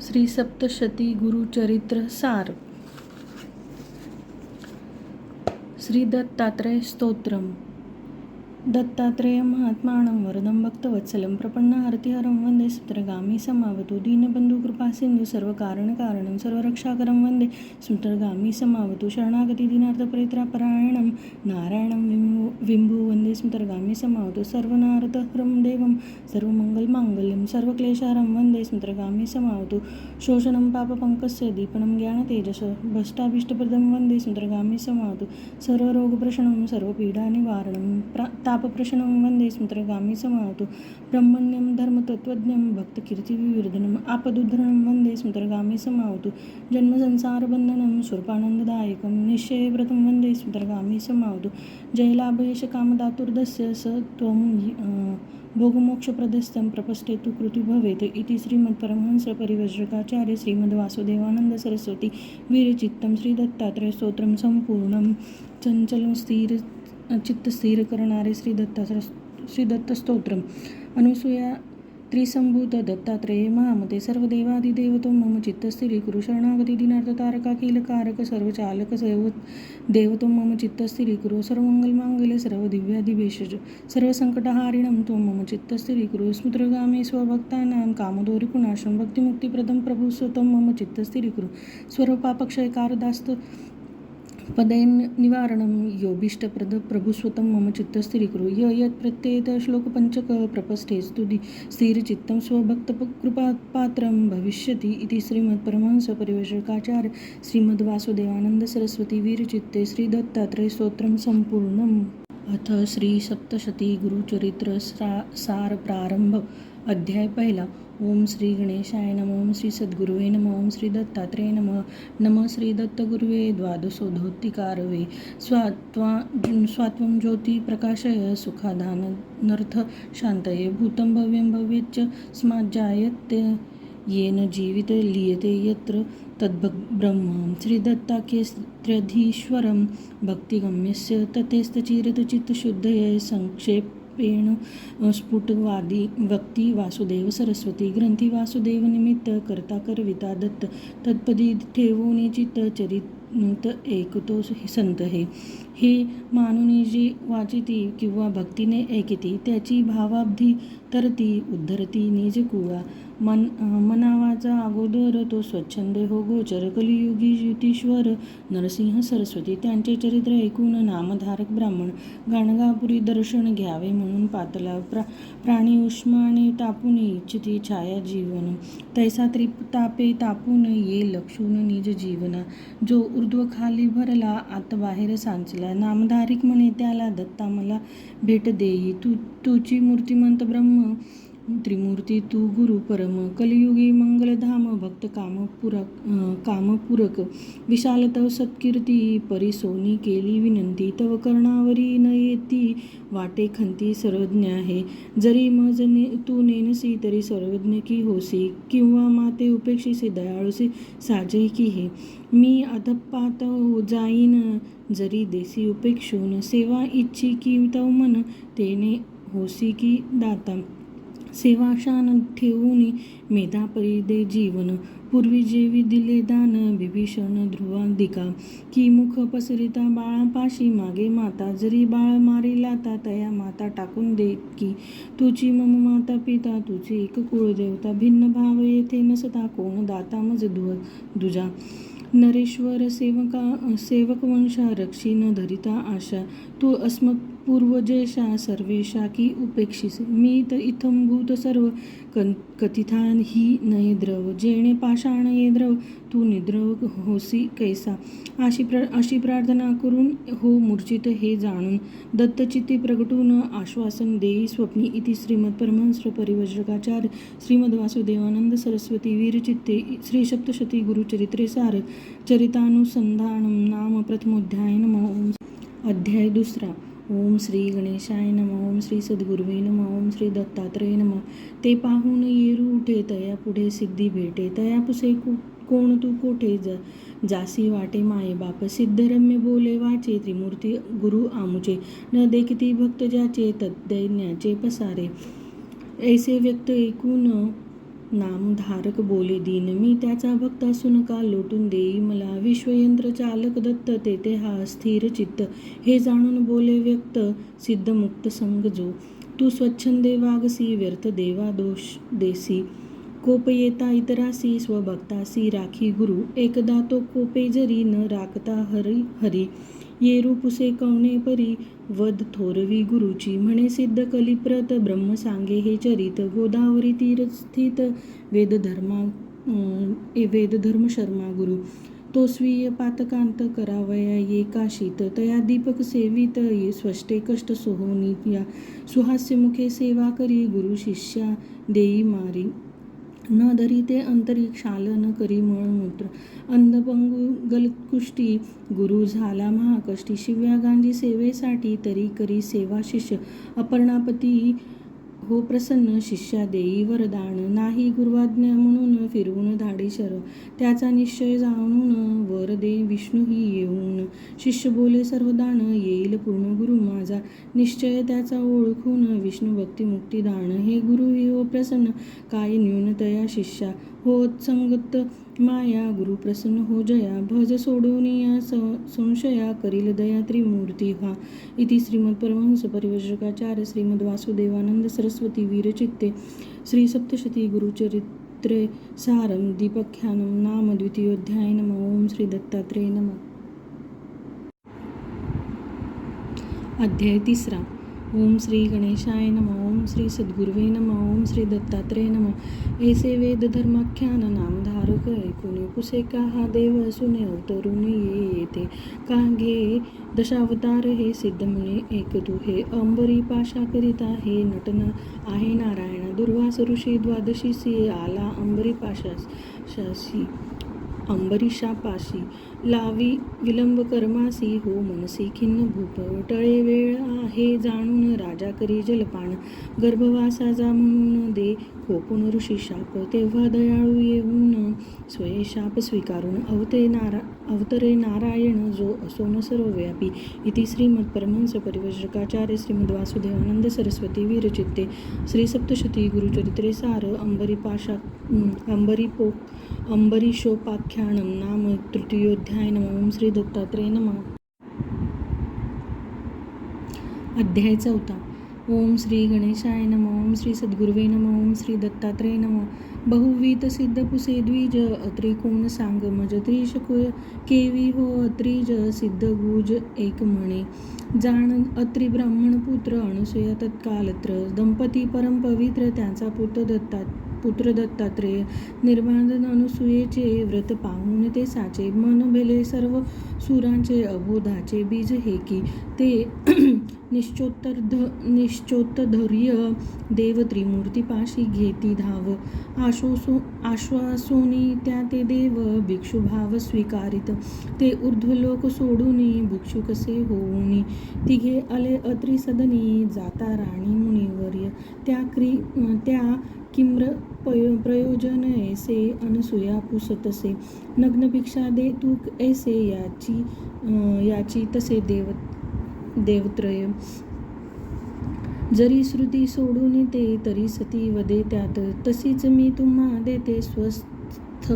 श्री सप्तशती गुरुचरित्र सार. श्री दत्तात्रय स्तोत्रम. दत्तात्रेय महात्मानं वरदं भक्तवत्सलं प्रपन्नार्तिहरं वन्दे सुत्रगामी समावतु दीनबन्धु कृपासिन्धु सर्वकारणकारणं सर्वरक्षाकरं वन्दे सुत्रगामी समावतु शरणागती दीनार्तपरित्रापरायणं नारायणं विभु वन्दे सुत्रगामी समावतु सर्वनारदहरं देवं सर्वमङ्गलमाङ्गल्यं सर्वक्लेशहरं वन्दे सुत्रगामी समावतु शोषणं पापपङ्कस्य दीपनं ज्ञानतेजस भष्टाभीष्टप्रदं वन्दे सुत्रगामी समावतु सर्वरोगप्रशमनं सर्वपीडानिवारणं तापप्रशमनं वन्दे स्मृतगामी समावतु ब्रह्मण्यं धर्मतत्त्वज्ञं भक्तकीर्तिविवर्धनम् आपदुद्धरणं वन्दे स्मृतगामी समावतु जन्मसंसारबन्धनं स्वरूपानन्ददायकं निश्चयव्रतं वन्दे स्मृतगामी समावतु जयलाभयशकामदातुर्दस्य स त्वं भोगमोक्षप्रदस्थं प्रपष्टेतु कृति भवेत् इति श्रीमत्परमहंसपरिव्राजकाचार्य श्रीमद्वासुदेवानंद सरस्वती वीरचित्तं श्रीदत्तात्रय स्तोत्रम संपूर्णं. चंचल स्थिर चित्त स्थिर करणारे श्री दत्त स्तोत्रम. अनुसूया त्रिसंभूत दत्तात्रेय महामते सर्वदेवादिदेवतो मम चित्त स्थिरीकुरु शरणागती दीनार्थ तारक अखिल कारक सर्वचालक देवतो मम चित्त स्थिरीकुरु सर्वमंगलमांगल्य सर्व दिव्यादिभेषज सर्वसंकटहारिणं त्वं मम चित्त स्थिरीकुरु स्मृतगामी स्वभक्तानां कामदोरिपुनाशं भक्तिमुक्तिप्रदं प्रभुस्वतं मम चित्त स्थिरीकुरु स्वरूपापक्षयकारदास्त पदे निवारणं योभीष्टप्रद प्रभुस्वतं मम चित्त स्थिरीकुरु यत् प्रत्येत श्लोकपंचक प्रपष्ठे स्तुति स्थिरचित्तं स्वभक्तकृपापात्रं भविष्यति इति श्रीमत्परमहंसपरिव्राजकाचार्य श्रीमद्वासुदेवानंद सरस्वती वीरचित्ते श्रीदत्तात्रय स्तोत्रम संपूर्णम्. अथ श्री सप्तशती गुरुचरित्र सार प्रारंभ. अध्याय पहिला. ओम श्री गणेशाय नमः. ओम श्री सद्गुरुवे नमः. ओम श्री दत्तात्रेय नमः. नमः श्री दत्तगुरुवे द्वादशोद्धोत्तिकारवे स्वात्वं ज्योति प्रकाशय सुखादानर्थ शांतये भूतं भव्यं भवेच्च स्माज्जायते येन जीवित लीयते यत्र तद्ब्रह्म श्रीदत्ताख्येस्त्र्यधीश्वरं भक्तिगम्यस्य तथेस्तचिरतचित्तशुद्धये संक्षेपेण स्फुटवादी भक्ती वासुदेव सरस्वती ग्रंथी वासुदेव निमित्त करता करविता दत्त तत्पदी ठेवून चित्त चरित ऐकतो संत हे मानुनी जी वाचिती किंवा भक्तीने ऐकिती त्याची भावाब्धी तरती उद्धरती निज कुळा मनावाचा अगोदर तो स्वच्छंदे हो गोचर कलियुगी युतीश्वर नरसिंह सरस्वती त्यांचे चरित्र ऐकून नामधारक ब्राह्मण गाणगापुरी दर्शन घ्यावे म्हणून पातला प्राणी उष्माने तापून इच्छिती छाया जीवन तैसा त्रितापे तापून ये लक्षून निज जीवना जो ऊर्ध्व खाली भरला आत बाहेर सांचला नामधारिक म्हणे त्याला दत्ता मला भेट देई तुची मूर्तिमंत ब्रह्म त्रिमूर्ती तू गुरु परम कलियुगी मंगलधाम भक्त कामपूरक विशाल तव सत्कीर्ती परिसोनी केली विनंती तव कर्णावरी न येती वाटे खंती सर्वज्ञ आहे जरी मज तू नेनसी तरी सर्वज्ञ की होसी किंवा माते उपेक्षिसे दयाळुसे साजय की हे मी अधपात जाईन जरी देसी उपेक्षून सेवा इच्छी की तव मन तेने होसी की दाता सेवाशान ठेवून मेधा परिदे जीवन पूर्वी जेवी दिले दान बिभीषण ध्रुवांदिका की मुख पसरिता बाळापाशी मागे माता जरी बाळ मारी लाता तया माता टाकून देत की तुझी मम माता पिता तुझी एक कुळदेवता भिन्न भाव येथे नसता कोण दाता मज दुजा नरेश्वर सेवक वंशा रक्षी न धरिता आशा तू पूर्वजेशा सर्वेशा की उपेक्षिस मी तर इथं भूत सर्व कथितान ही नये द्रव जेणे पाषाण ये द्रव तू निद्रव होसी कैसा अशी प्रार्थना करून हो मूर्छित हे जाणून दत्तचित्ती प्रगटून आश्वासन देई स्वप्नी इति श्रीमत्परमहंस परिव्राजकाचार्य श्रीमद्वासुदेवानंद सरस्वती वीरचित्ते श्री सप्तशती गुरुचरित्रे सार चरितानुसंधानं नाम प्रथमोध्याय नमः. अध्याय दुसरा. ओम श्री गणेशाय नमः. ओम श्री सद्गुरुवे नमः. ओम श्री दत्तात्रेय नमः. ते पाहून येरू उठे तया पुढे सिद्धी भेटे तयापुसे कोण तू कोठे जासी वाटे माये बाप सिद्धरम्य बोले वाचे त्रिमूर्ती गुरु आमुचे न देखती भक्त ज्याचे तद्दैन्याचे पसारे ऐसे व्यक्त ऐकून नामधारक बोले दीन, मी त्याचा भक्त असून का लोटून देई मला. विश्वयंत्र चालक दत्त, तेथे हा स्थिर चित्त. हे जाणून बोले व्यक्त, सिद्ध मुक्त संग जो. तू स्वच्छंदे वागसी, व्यर्थ देवा दोष देसी. कोप येता इतरासी, स्वभक्तासी राखी गुरु. एकदा तो कोपे जरी, न राखता हरी हरी. येरू पुसे कवणे परी, वद थोरवी गुरुची. म्हणे सिद्ध कलिप्रत, ब्रह्म सांगे हे चरित. गोदावरी तीर स्थित, वेदधर्म शर्मा गुरु. तो स्वीय पातकांत, करावया ये काशीत. तया दीपक सेवित, ये स्वष्टे कष्ट सोहोनी. या सुहास्य मुखे सेवा करी, गुरु शिष्या देई मारी. न धरी ते अंतरिक्षाल, न करी मळमूत्र. अंधपंगू गलकुष्टी, गुरु झाला महाकष्टी. शिव्या गांजी सेवेसाठी, तरी करी सेवा शिष्य. अपर्णापती हो प्रसन्न, शिष्या देई वरदान. नाही गुरुआज्ञा म्हणून, फिरवून धाडी शर. त्याचा निश्चय जाणून, वर दे विष्णूही येऊन. शिष्य बोले सर्वदान, येईल पूर्ण गुरु माझा. निश्चय त्याचा ओळखून, विष्णू भक्ती मुक्ती दान. हे गुरु ही हो प्रसन्न, काय न्यूनतया शिष्या. होत माया, गुरु प्रसन्न हो जया. भज सोडून या संशया, करील दया त्रिमूर्ती व्हा. इति श्रीमद परमहंस परिव्राजकाचार्य श्रीमद वासुदेवानंद सरस्वती वीरचित्ते श्री सप्तशती गुरुचरित्रे सारम दीपख्यानम नाम द्वितीयोध्याय. नमः. ओम श्री दत्तात्रेय नमः. अध्याय 3. ओम श्री गणेशाय नमः. ओम श्री सद्गुरुवे नमः. ओम श्री दत्तात्रेय नमः. ऐसे वेद धर्माख्यान नामधारक, ऐकुनी पुसे का हा देव असून अवतरून येते. का घे दशावतार हे सिद्ध म्हणे एक तू. हे अंबरी पाशा करिता हे नटन आहे नारायण. दुर्वास ऋषी द्वादशीसी आला अंबरीशापाशी. लावी विलंब कर्मासी, हो मनसी खिन्न भूप. टळे वेळ आहे जाणून, राजा करी जलपान. गर्भवासा जा म्हणून दे खोपून ऋषी शाप. तेव्हा दयाळू येऊन स्वये शाप स्वीकारून, अवतरे नारायण जो असून सर्वव्यापी. इति श्रीमद परमहंस परिव्राजकाचार्य श्रीमद वासुदेवानंद सरस्वती वीरचित्ते श्री सप्तशती गुरुचरित्रे सार अंबरीशोपाख्यानम नाम तृतीयोध्याय. नमः. ओम श्री दत्तात्रेय नमः. अध्याय 4. ओम श्री गणेशाय नमः. ओम श्री सद्गुरुवे नमः. ओम श्री दत्तात्रेय नमः. बहुविध सिद्ध पुसे द्विज, अत्रि कोण सांग मज. त्रिश केवी हो अत्रिज, सिद्ध गुज एक म्हणे. जाण अत्रि ब्राह्मण पुत्र, अनसूया तत्कालत्र. दंपती परम पवित्र, त्यांचा पुत्र दत्तात्रेय. निर्बांधन अनुसूयेचे व्रत पाहून ते साचे. मन भेले सर्व सुरांचे, अबोधाचे बीज हे की. ते निश्चोत्तधैर्य देव त्रिमूर्तीपाशी घेती धाव. आश्वासोनी त्या ते देव, भिक्षुभाव स्वीकारित. ते ऊर्ध्वलोक सोडूनी, भिक्षु कसे होऊनी. तिघे आले अत्रि सदनी, जाता राणी मुनिवर्य. त्या किम्र प्रयोजन ऐसे, अनसूया पुसतसे. नग्न भिक्षा दे तू ऐसे, याची तसे देवत्रय. जरी श्रुती सोडून ते, तरी सती वदे त्यात. तशीच मी तुम्हा देते, स्वस्थ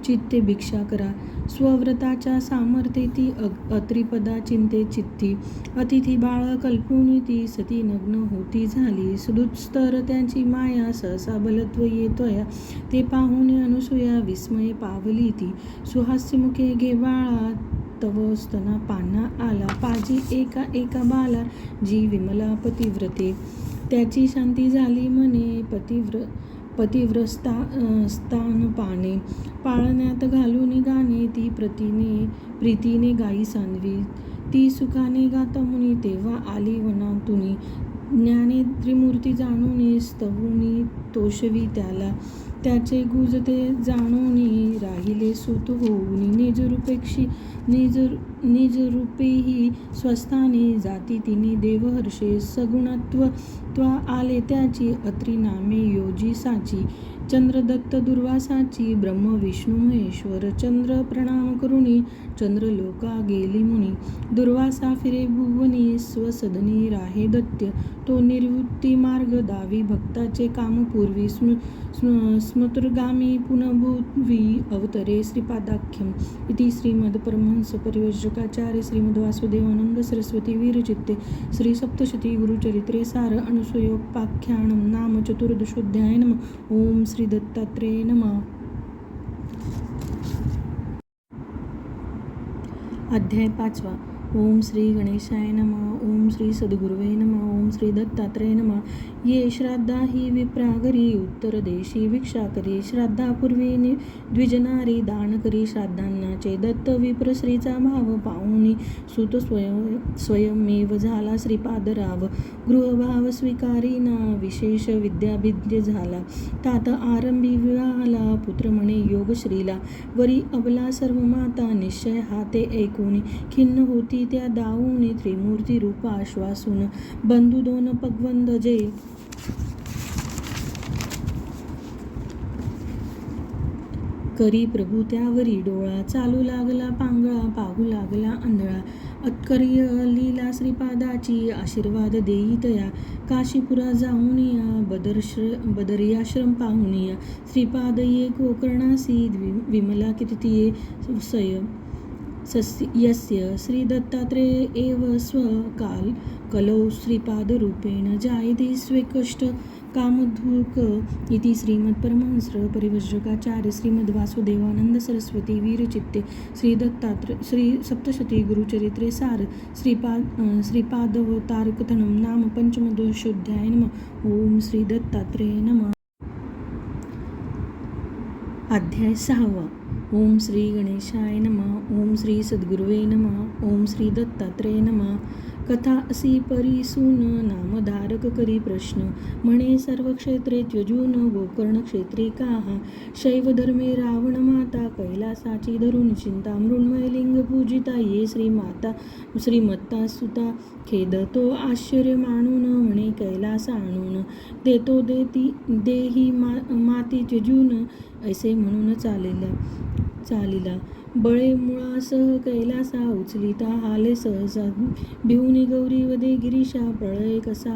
चित्ते भिक्षा करा. स्वव्रताच्या सामर्थ्ये ती अत्रिपदा चिंते चित्ती. अतिथी बाळ कल्पून ती, सती नग्न होती झाली. सुदुस्तर त्यांची माया, सहसा बलत्व येतोया. ते पाहून अनुसूया विस्मय पावली ती. सुहास्य मुखे घे बाळा, तव स्तना पान्हा आला. पाजी एका बाला, जी विमला पतिव्रते. त्याची शांती झाली म्हणे, पतिव्रस्तान पाने. पाळण्यात घालून गाणे, ती प्रीतीने गाई सांडवी. ती सुखाने गाता मुनी, तेव्हा आली वनातुनी. ज्ञाने त्रिमूर्ती जाणूनी, स्तवूनी तोषवी त्याला. त्याचे गुज ते जाणूनी, राहिले सूत होऊनी. निजरूपेही स्वस्थानी, जाती तिने देवहर्षे. सगुणत्व आले त्याची, अत्रि नामे योजी साची. चंद्रदत्त दुर्वासाची ब्रह्म विष्णू महेश्वर चंद्र प्रणाम करुणी चंद्रलोका गेली मुनी. दुर्वासा फिरे भुवनी स्वसदनी राहे दैत्य. तो निर्वृत्ती मार्ग दावी भक्ताचे काम पूर्वी स्मृतगामी पुनभुवी अवतरे श्रीपादाख्यम. इति श्रीमद्परमहंस परिव्राजकाचार्य श्रीमद वासुदेवानंद सरस्वती विरचिते श्री सप्तशती गुरुचरित्रे सार अनुसूयोपाख्यानं नाम चतुर्दशोऽध्याय. नमः. ओम श्री दत्तात्रेय नमः. अध्याय 5. ओम श्री गणेशाय नमः. ओम श्री सद्गुरुवे नमः. ओम श्री दत्तात्रेय नमः. ये श्राद्धा ही विप्रागरी उत्तर देशी भिक्षा करी. श्राद्धापूर्वी द्विजनारी दान करी. श्राद्धांनाचे दत्त विप्र श्रीचा भाव पाहुनी सुत स्वयमेव झाला श्रीपादराव. गृहभाव स्वीकारीना विशेष विद्याभिद्य झाला. तात आरंभी विवाहाला पुत्र म्हणे योग श्रीला. वरी अबला सर्व माता निश्चय हाते ऐकूनी खिन्न होती त्या दाऊनी त्रिमूर्ती रूप आश्वासून. बंधू दोन पगवंद जे करी प्रभू त्यावरी डोळा. चालू लागला पांगळा पाहू लागला आंधळा. अत्कर्य लीला श्रीपादाची आशीर्वाद देई तया. काशीपुरा जाऊनिया बदरियाश्रम पाहुनिया. श्रीपाद ये गोकर्णासी विमला कीर्तिये यस्य श्री दत्तात्रेय एव स्वकाल कलौ श्रीपादरूपेण जायते स्वेकष्ट कामधुक. इति श्रीमद्परमहंस परिव्राजकाचार्य श्रीमद वासुदेवानंद सरस्वती विरचिते श्री सप्तशती गुरुचरित्रे सार श्रीपादवतारकथनं नाम पंचमदशोऽध्याय. नमः. ओम श्री दत्तात्रेय नमः. अध्याय 6. ओम श्री गणेशाय नमः. ओम श्री सद्गुरुवे नमः. ओम श्री दत्तात्रेय नमः. कथा असी परिसून नामधारक करी प्रश्न. म्हणे सर्व क्षेत्रे त्यजून गोकर्ण क्षेत्री काहा. शैवधर्मे रावण माता कैलासाची धरून चिंता. मृण्मय लिंग पूजिता ये श्रीमत्ता सुता. खेद तो आश्चर्य मानून म्हणे कैलास आणून. देतो देही माती त्यजून ऐसे म्हणून चालिला. बळे मुळासह कैलासा उचलिता हाले सहसा. भिवनी गौरी वदे गिरीशा प्रळय कसा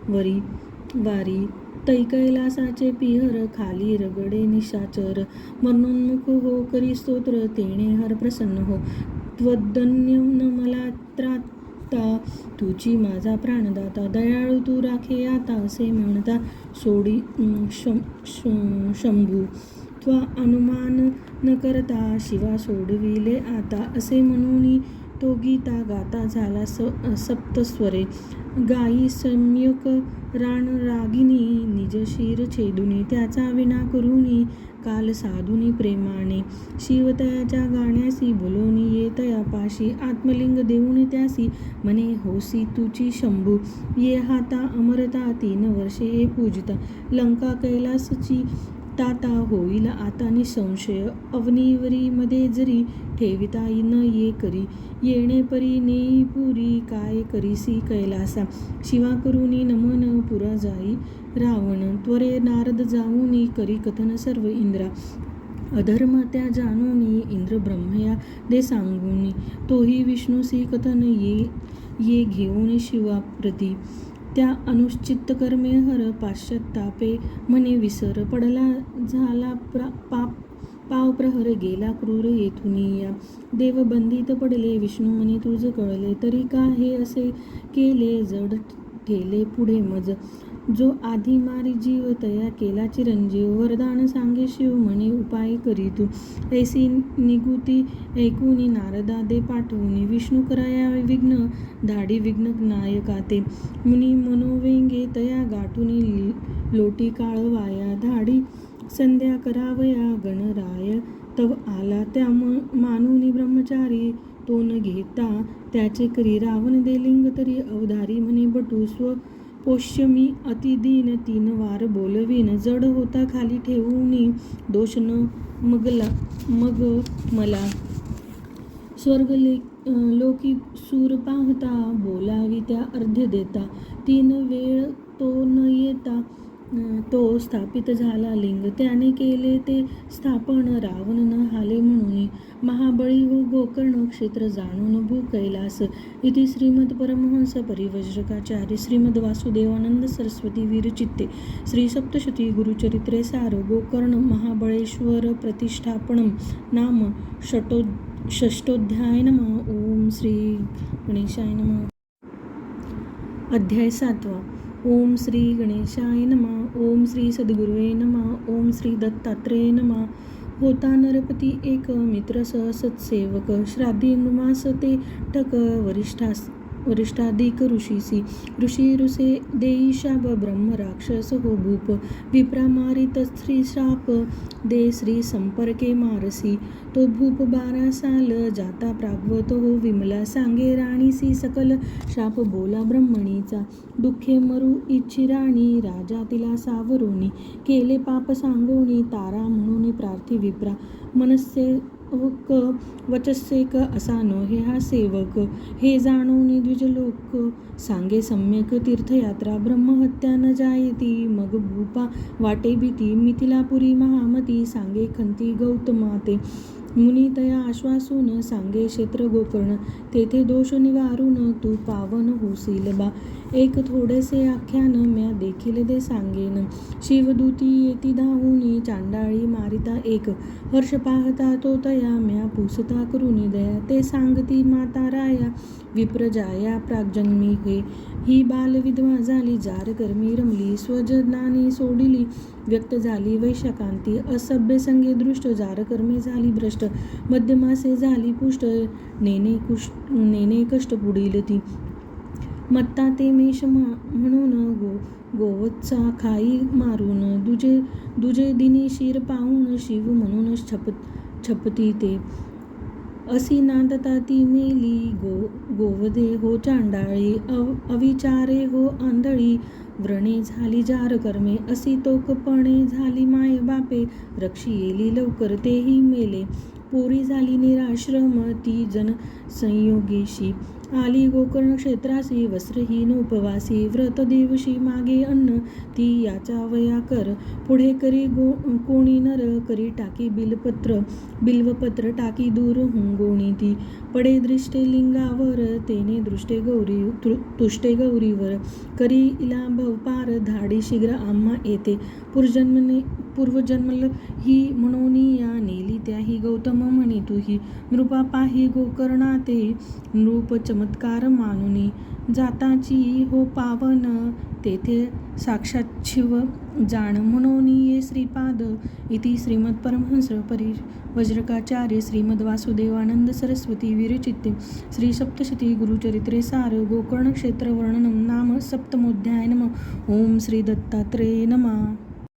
वारी. तै कैलासाचे पिहर खाली रगडे निशाचर. मरणोन्मुख हो करी स्तोत्र तेणे हर प्रसन्न हो. त्वदन्य न मला त्राता तुची माझा प्राणदाता. दयाळू तू राखे आता असे म्हणता सोडी शंभू. त्वा अनुमान न करता शिवा सोडविले आता. असे म्हणून तो गीता गाता झाला सप्तस्वरे. गायी सम्यक रान रागिनी निज शिर छेदुनी. त्याचा विना करुनी काल साधुनी प्रेमाने. शिव तयाच्या गाण्यासी बोलोनी ये तयापाशी. आत्मलिंग देऊन त्यासी म्हणे होसी तुची शंभू. ये हाता अमरता 3 वर्षे हे पूजिता. लंका कैलासची ताता होईल आता निसंशय. अवनीवरी मध्ये जरी ठेविता न ये करी. येणे परी नेई पुरी काय करीसी कैलासा. शिवा करुनी नमन पुरा जाई रावण. त्वरे नारद जाऊनी करी कथन सर्व इंद्रा. अधर्म त्या जाणूनी इंद्र ब्रह्मया दे सांगूनी. तोही विष्णूसी कथन ये घेऊन शिवाप्रती. त्या अनुश्चित कर्मे हर पाश्चात्तापे म्हणे विसर. पडला झाला पाव प्रहर गेला क्रूर येथुनिया. देव बंदित पडले विष्णू म्हणे तुझ कळले. तरी का हे असे केले जड ठेले पुढे मज. जो आधी मारी जीव तया केला चिरंजीव. वरदान सांगे शिव म्हणे उपाय करी तू. ऐसी निगुती ऐकूनी नारदा दे पाठवूनी. विष्णू कराया विघ्न धाडी विघ्न नायका ते. मुनी मनोवेंगे तया गाठुनी लोटी काळवाया. धाडी संध्या करावया गणराय तव आला. त्या मानुनी ब्रह्मचारी तो न घेता त्याचे करी. रावण दे लिंग तरी अवधारी म्हणे बटू. स्व पोष्यमी अतिदीन 3 वार बोलवीन. जड होता खाली ठेवूनी दोष न मग मला. स्वर्ग लोकी सूर पाहता बोलावी त्या अर्ध्य देता. 3 वेळ तो न येता तो स्थापित झाला लिंग, त्याने केले ते स्थापन रावण न हाले म्हणून. महाबळी हो गोकर्ण क्षेत्र जाणून भू कैलास. इति श्रीमद परमहंस परिव्राजकाचार्य श्रीमद वासुदेवानंद सरस्वती विरचित्ते श्री सप्तशती गुरुचरित्रे सार गोकर्ण महाबळेश्वर प्रतिष्ठापनम नाम षष्ठोध्याय. नमः. ओम श्री गणेशाय नमः. अध्याय 7. ओम श्री गणेशाय नमः. ओम श्री सद्गुरुवे नमः. ओम श्री दत्तात्रेय नमः. होता नरपती एक मित्र सत्सेवक, श्राद्धी नुमास ते टक वरिष्ठाधिक ऋषीसी. ऋषी ऋषे देई शाप ब्रह्म राक्षस हो भूप. विप्रा मारित स्त्री शाप दे श्री संपर्के मारसी. तो भूप 12 साल जाता प्रागवत हो विमला. सांगे राणीसी सकल शाप बोला ब्रह्मणीचा. दुःखे मरू इच्छी राणी राजा तिला सावरोनी. केले पाप सांगोनी तारा म्हणून प्रार्थी विप्रा. मनस्से वचस्सेक असा नोहे हा सेवक. हे जाणून द्विजलोक सांगे सम्यक तीर्थयात्रा. ब्रह्महत्या न जायती मग भूपा वाटे भीती. मिथिलापुरी महामती सांगे खंती गौतमाते. मुनी तया आश्वासून सांगे क्षेत्र गोकर्ण. तेथे दोष निवारून तू पावन होशील बा. एक थोडेसे आख्यान म्या देखील दे सांगेन. शिवदूती येती धावून चांडाळी मारिता एक. हर्ष पाहता तो तया म्या पुसता करुणी दया. ते सांगती माता राया विप्रजाया प्रागजन्मी हे. ही बालविधवा झाली जार कर्मी रमली. स्वजनाने सोडिली व्यक्त झाली वैशाकांती. असभ्य संगे दृष्ट जारकर्मी झाली भ्रष्ट. मध्यमासे झाली पुष्ट नेने कष्ट पुढील ती. मत्ता ते मेष म्हणून गोवत्सा खाई मारून. दुजे दिनी शिर पाहून शिव म्हणून छपती ते. असी नांदता ती मेली गोवधे हो चांडाळी. अविचारे हो आंधळी व्रणे झाली जार कर्मे. असी तोकपणे झाली माय बापे. रक्षी येली लवकर तेही मेले. पोरी झाली निराश्रम ती जन संयोगीशी. आली गोकर्ण क्षेत्रासी वस्त्रहीन उपवासी. व्रत दिवशी मागे अन्न ती याचा वया कर. पुढे करी कोणी नर करी टाकी बिल्वपत्र टाकी दूर हुंगोणी ती. पडे दृष्टे लिंगावर तेने तुष्टे गौरीवर. करी इला भवपार धाडी शीघ्र आम्हा येते. पूर्वजन्मल ही म्हणून या नेली त्याही गौतम म्हणी तुही. नृपा पाही गोकर्णा ते नृप चमत्कार मानुनी. जाताची हो पावन तेथे साक्षात शिव जाण. म्हणून ये श्रीपाद. इति श्रीमद परमहंस परिव्राजकाचार्य श्रीमद वासुदेवानंद सरस्वती विरचित्ते श्री सप्तशती गुरुचरित्रे सार गोकर्ण क्षेत्र वर्णनम नाम सप्तमोध्याय. नमः. ओम श्री दत्तात्रेय नमः.